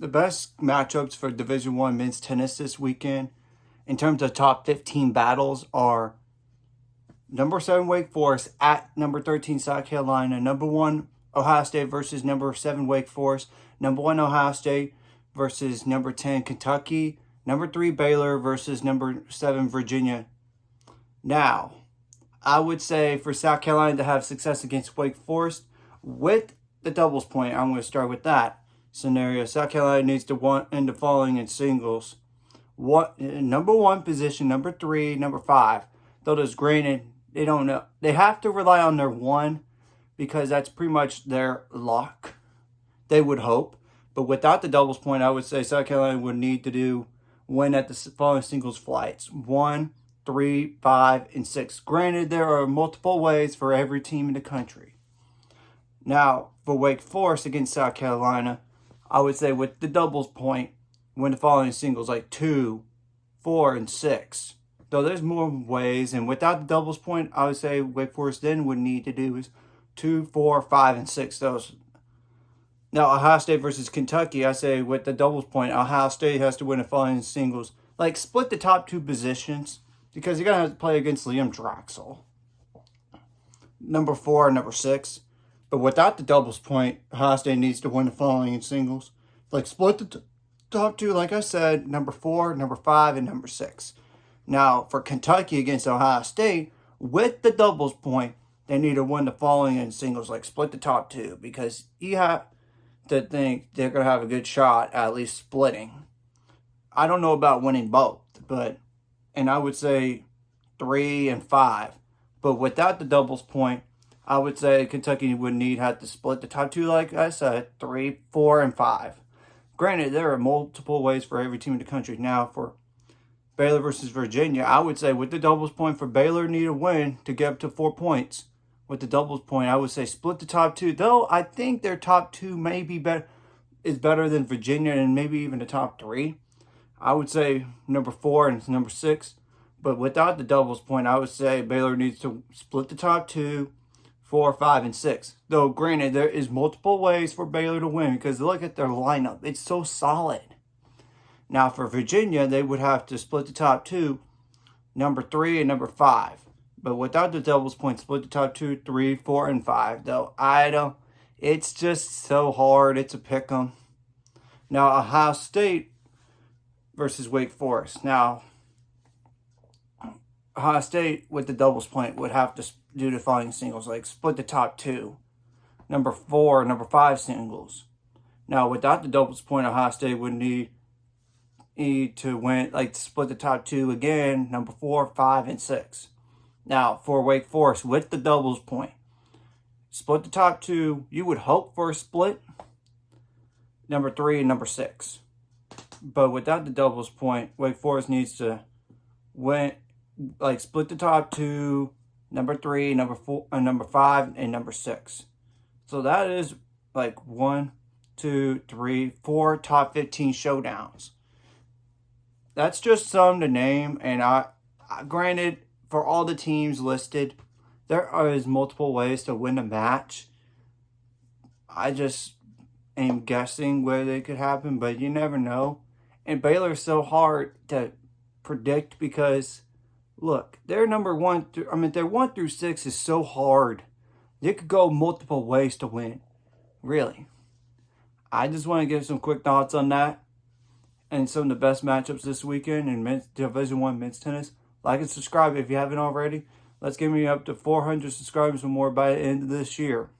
the best matchups for Division I men's tennis this weekend in terms of top 15 battles are number 7 Wake Forest at number 13 South Carolina, number 1 Ohio State versus number 7 Wake Forest, number 1 Ohio State versus number 10 Kentucky, number 3 Baylor versus number 7 Virginia. Now, I would say for South Carolina to have success against Wake Forest with the doubles point, I'm going to start with that scenario. South Carolina needs to win the following in singles. Number 1 position, number 3, number 5. Though there's granted, they don't know. They have to rely on their 1 because that's pretty much their luck. They would hope. But without the doubles point, I would say South Carolina would need to win at the following singles flights. 1, 3, 5, and 6. Granted, there are multiple ways for every team in the country. Now, for Wake Forest against South Carolina, I would say with the doubles point, win the following singles like 2, 4, and 6. Though there's more ways, and without the doubles point, I would say Wake Forest then would need to do is 2, 4, 5, and 6. Those. Now, Ohio State versus Kentucky, I say with the doubles point, Ohio State has to win the following singles. Like, split the top 2 positions, because you're going to have to play against Liam Drexel. Number 4 and number 6. But without the doubles point, Ohio State needs to win the following in singles. Like, split the top 2, like I said, number 4, number 5, and number 6. Now, for Kentucky against Ohio State, with the doubles point, they need to win the following in singles, like split the top 2, because you have to think they're going to have a good shot at least splitting. I don't know about winning both, and I would say 3 and 5. But without the doubles point, I would say Kentucky would have to split the top 2, like I said, 3, 4, and 5. Granted, there are multiple ways for every team in the country. Now, for Baylor versus Virginia, I would say with the doubles point for Baylor need a win to get up to 4 points. With the doubles point, I would say split the top 2. Though I think their top 2 may be better than Virginia and maybe even the top 3. I would say number 4 and number 6. But without the doubles point, I would say Baylor needs to split the top 2, 4, 5, and 6. Though granted, there is multiple ways for Baylor to win because look at their lineup. It's so solid. Now, for Virginia, they would have to split the top 2, number 3 and number 5. But without the doubles point, split the top 2, 3, 4, and 5. Though, it's just so hard. It's a pick 'em. Now, Ohio State versus Wake Forest. Now, Ohio State with the doubles point would have to do the following singles, like split the top 2, number 4, number 5 singles. Now, without the doubles point, Ohio State would need to win, like split the top 2 again, number 4, 5, and 6. Now, for Wake Forest, with the doubles point, split the top 2, you would hope for a split, number 3 and number 6. But without the doubles point, Wake Forest needs to win, like split the top 2, number 3, number 4, number 5, and number 6. So that is like 1, 2, 3, 4 top 15 showdowns. That's just some to name, and I granted, for all the teams listed, there is multiple ways to win a match. I just am guessing where they could happen, but you never know. And Baylor is so hard to predict because, look, their number 1 through, their 1 through 6 is so hard. They could go multiple ways to win, really. I just want to give some quick thoughts on that and some of the best matchups this weekend in Division I men's tennis. Like and subscribe if you haven't already. Let's get me up to 400 subscribers or more by the end of this year.